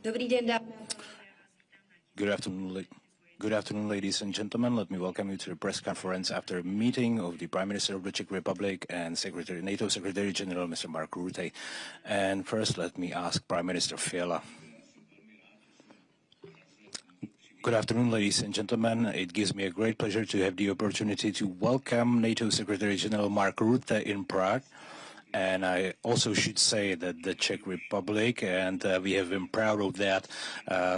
Dobrý den, dámy. Good afternoon, ladies and gentlemen. Let me welcome you to the press conference after a meeting of the Prime Minister of the Czech Republic and NATO Secretary General, Mr. Mark Rutte. And first, let me ask Prime Minister Fiala. Good afternoon, ladies and gentlemen. It gives me a great pleasure to have the opportunity to welcome NATO Secretary General Mark Rutte in Prague. And I also should say that the Czech Republic, and we have been proud of that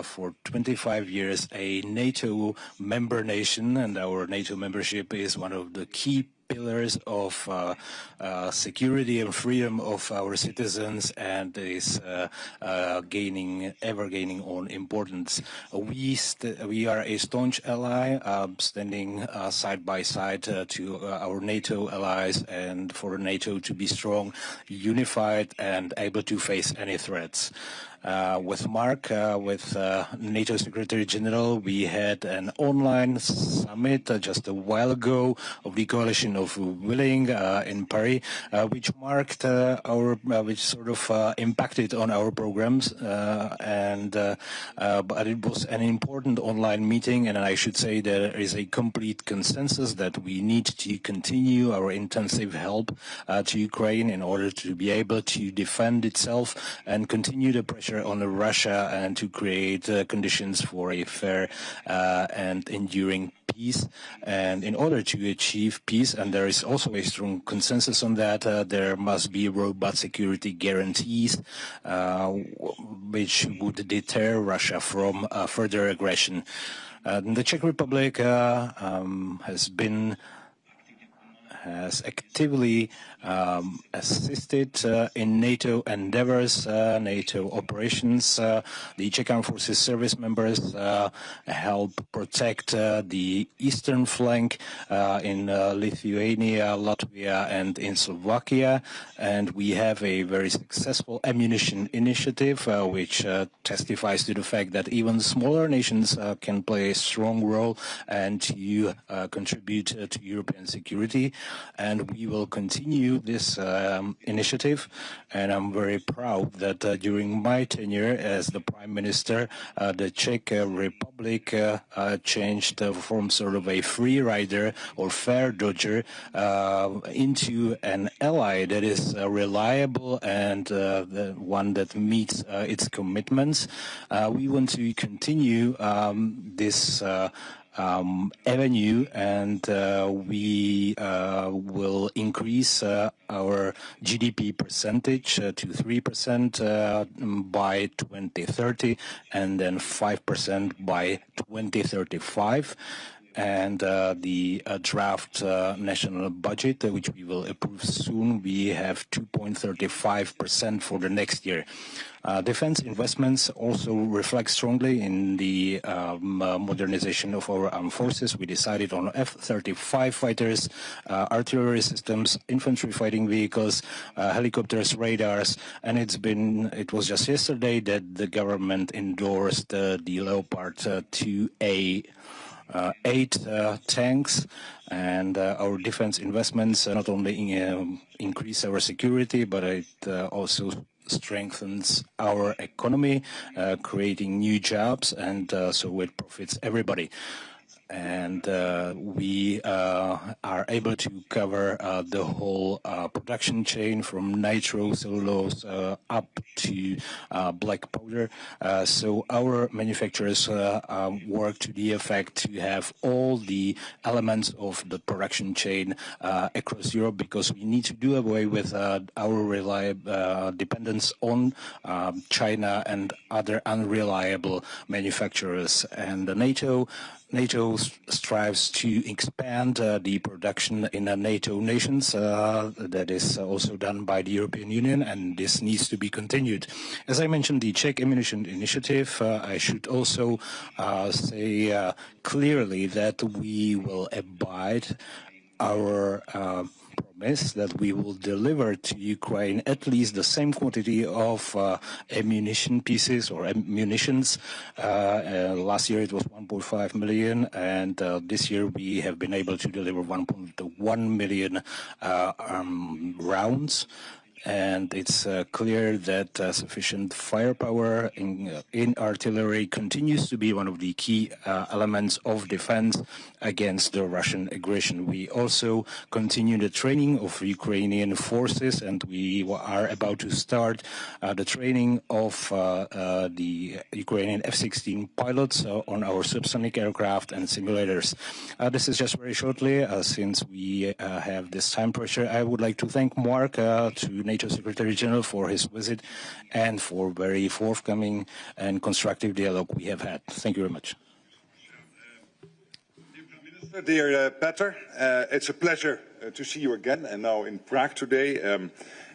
for 25 years, a NATO member nation, and our NATO membership is one of the key pillars of security and freedom of our citizens, and is ever gaining on importance. We are a staunch ally, standing side by side to our NATO allies, and for NATO to be strong, unified, and able to face any threats. With Mark, with NATO Secretary General, we had an online summit just a while ago of the Coalition of Willing in Paris, which marked which sort of impacted on our programs, but it was an important online meeting, and I should say there is a complete consensus that we need to continue our intensive help to Ukraine in order to be able to defend itself and continue the pressure on Russia and to create conditions for a fair and enduring peace. And in order to achieve peace, and there is also a strong consensus on that, there must be robust security guarantees which would deter Russia from further aggression. The Czech Republic has actively assisted in NATO endeavors, NATO operations. The Czech Armed Forces service members help protect the eastern flank in Lithuania, Latvia, and in Slovakia. And we have a very successful ammunition initiative, which testifies to the fact that even smaller nations can play a strong role and to contribute to European security. And we will continue this initiative, and I'm very proud that during my tenure as the Prime Minister, the Czech Republic changed from sort of a free rider or fair dodger into an ally that is reliable and the one that meets its commitments. We want to continue this avenue, and we will increase our GDP percentage to 3% by 2030, and then 5% by 2035. And the draft national budget, which we will approve soon, we have 2.35% for the next year. Defense investments also reflect strongly in the modernization of our armed forces. We decided on F-35 fighters, artillery systems, infantry fighting vehicles, helicopters, radars, and it was just yesterday that the government endorsed the Leopard 2A 8 tanks, and our defense investments not only increase our security, but it also strengthens our economy, creating new jobs, and so it profits everybody. And we are able to cover the whole production chain from nitrocellulose up to black powder. So our manufacturers work to the effect to have all the elements of the production chain across Europe, because we need to do away with our dependence on China and other unreliable manufacturers. And NATO strives to expand the production in NATO nations. That is also done by the European Union, and this needs to be continued. As I mentioned, the Czech Ammunition Initiative, I should also say clearly that we will abide our promise that we will deliver to Ukraine at least the same quantity of ammunition pieces or munitions. Last year it was 1.5 million, and this year we have been able to deliver 1.1 million rounds. And it's clear that sufficient firepower in artillery continues to be one of the key elements of defense against the Russian aggression. We also continue the training of Ukrainian forces, and we are about to start the training of the Ukrainian F-16 pilots on our subsonic aircraft and simulators. This is just very shortly, since we have this time pressure. I would like to thank Mark, to NATO Secretary General, for his visit and for very forthcoming and constructive dialogue we have had. Thank you very much. Dear Petr, it's a pleasure to see you again, and now in Prague today.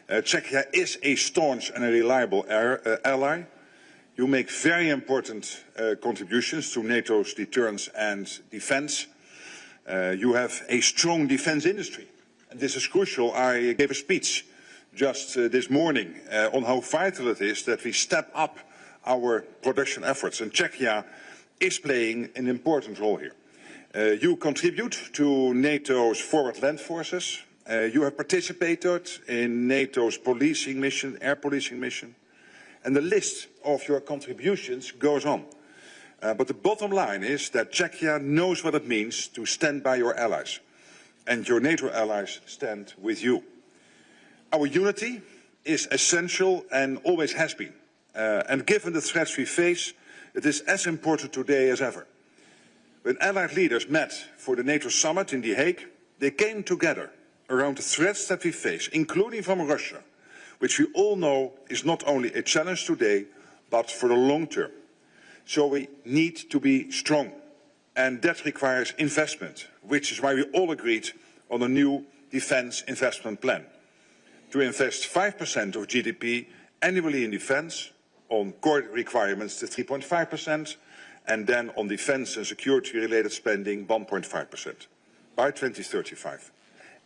Czechia is a staunch and a reliable ally. You make very important contributions to NATO's deterrence and defense. You have a strong defense industry, and this is crucial. I gave a speech just this morning on how vital it is that we step up our production efforts, and Czechia is playing an important role here. You contribute to NATO's forward land forces. You have participated in NATO's policing mission, air policing mission, and the list of your contributions goes on. But the bottom line is that Czechia knows what it means to stand by your allies, and your NATO allies stand with you. Our unity is essential and always has been. And given the threats we face, it is as important today as ever. When allied leaders met for the NATO summit in The Hague, they came together around the threats that we face, including from Russia, which we all know is not only a challenge today, but for the long term. So we need to be strong, and that requires investment, which is why we all agreed on a new defense investment plan. To invest 5% of GDP annually in defense, on core requirements to 3.5%, and then on defense and security-related spending 1.5% by 2035.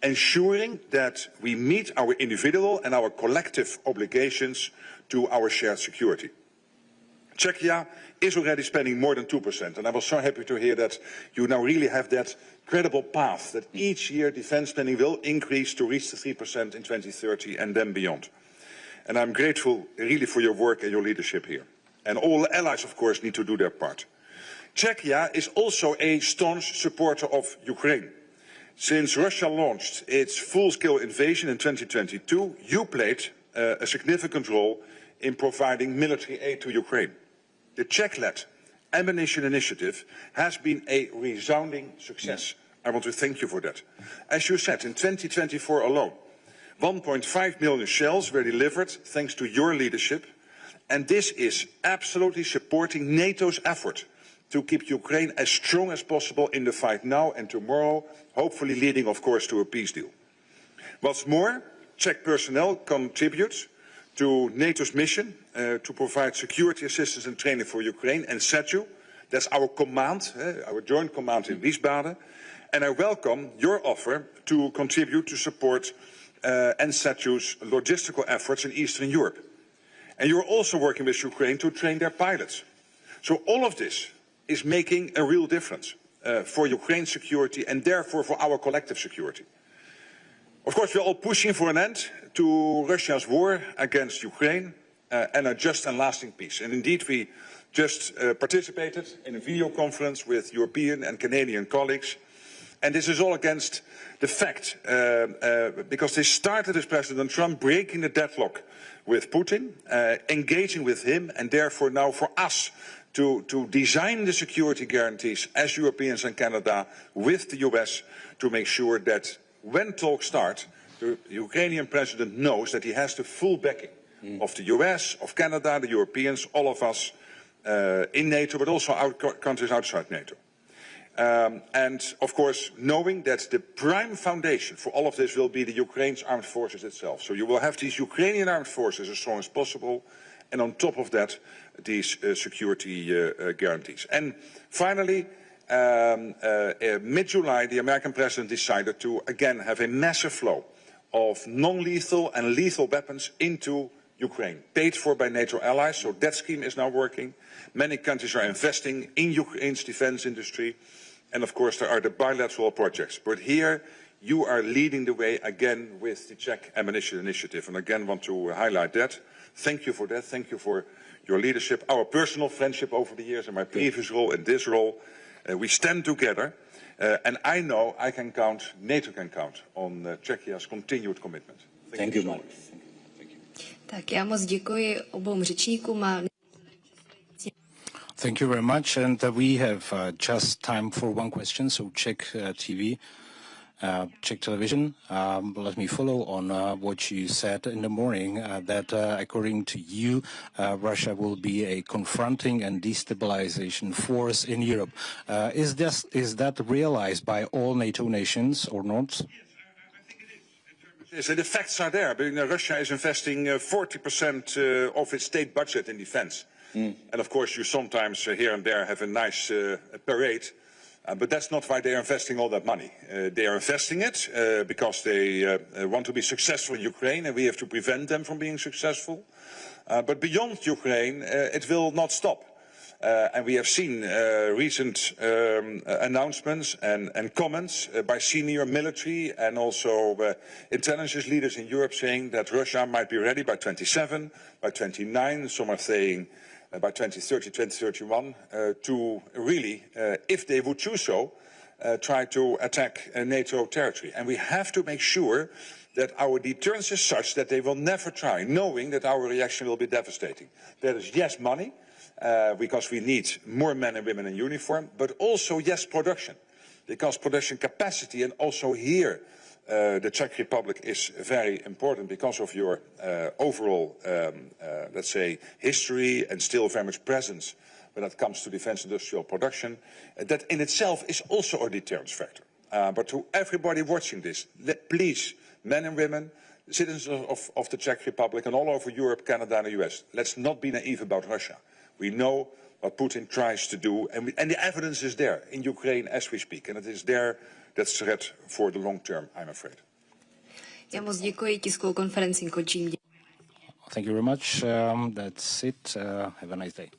Ensuring that we meet our individual and our collective obligations to our shared security. Czechia is already spending more than 2%, and I was so happy to hear that you now really have that credible path, that each year defense spending will increase to reach the 3% in 2030 and then beyond. And I'm grateful really for your work and your leadership here. And all allies, of course, need to do their part. Czechia is also a staunch supporter of Ukraine. Since Russia launched its full-scale invasion in 2022, you played a significant role in providing military aid to Ukraine. The Czech-led ammunition initiative has been a resounding success. I want to thank you for that. As you said, in 2024 alone, 1.5 million shells were delivered thanks to your leadership, and this is absolutely supporting NATO's effort to keep Ukraine as strong as possible in the fight now and tomorrow, hopefully leading, of course, to a peace deal. What's more, Czech personnel contribute to NATO's mission to provide security assistance and training for Ukraine, and SETU, that's our command, our joint command in Wiesbaden, and I welcome your offer to contribute to support NSETU's logistical efforts in Eastern Europe. And you're also working with Ukraine to train their pilots. So all of this is making a real difference for Ukraine's security and therefore for our collective security. Of course, we're all pushing for an end to Russia's war against Ukraine and a just and lasting peace. And indeed, we just participated in a video conference with European and Canadian colleagues. And this is all against the fact, because they started as President Trump breaking the deadlock with Putin, engaging with him, and therefore now for us to design the security guarantees as Europeans and Canada with the US to make sure that when talks start, the Ukrainian president knows that he has the full backing of the US, of Canada, the Europeans, all of us in NATO, but also countries outside NATO. And of course, knowing that the prime foundation for all of this will be the Ukraine's armed forces itself. So you will have these Ukrainian armed forces as strong as possible, and on top of that, these security guarantees. And finally, mid-July, the American president decided to again have a massive flow of non-lethal and lethal weapons into Ukraine, paid for by NATO allies. So that scheme is now working. Many countries are investing in Ukraine's defense industry. And of course, there are the bilateral projects. But here, You are leading the way again with the Czech ammunition initiative, and again want to highlight that. Thank you for that. Thank you for your leadership, our personal friendship over the years, and my previous role and this role. We stand together, and I know I can count, NATO can count on Czechia's continued commitment. Thank you so much. Tak já moc děkuji obou řečníkům. Thank you very much, and we have just time for one question. So Czech TV. Czech television. Let me follow on what you said in the morning, that according to you, Russia will be a confronting and destabilization force in Europe. Is that realized by all NATO nations or not? Yes, the facts are there. Russia is investing 40% of its state budget in defense. And of course, you sometimes here and there have a nice parade. But that's not why they are investing all that money. They are investing it because they want to be successful in Ukraine, and we have to prevent them from being successful. But beyond Ukraine, it will not stop. And we have seen recent announcements and comments by senior military and also intelligence leaders in Europe saying that Russia might be ready by 27, by 29. Some are saying by 2030, 2031, to really, if they would choose so, try to attack NATO territory. And we have to make sure that our deterrence is such that they will never try, knowing that our reaction will be devastating. That is, yes, money, because we need more men and women in uniform, but also, yes, production, because production capacity, and also here, the Czech Republic is very important because of your overall, let's say, history and still very much presence when it comes to defense industrial production. That in itself is also a deterrence factor. But to everybody watching this, please, men and women, citizens of the Czech Republic and all over Europe, Canada and the US, let's not be naive about Russia. We know what Putin tries to do, and the evidence is there in Ukraine as we speak, and it is there. That's a threat for the long term, I'm afraid. Já moc děkuji, tiskovou konferenci končím. Thank you very much. That's it. Have a nice day.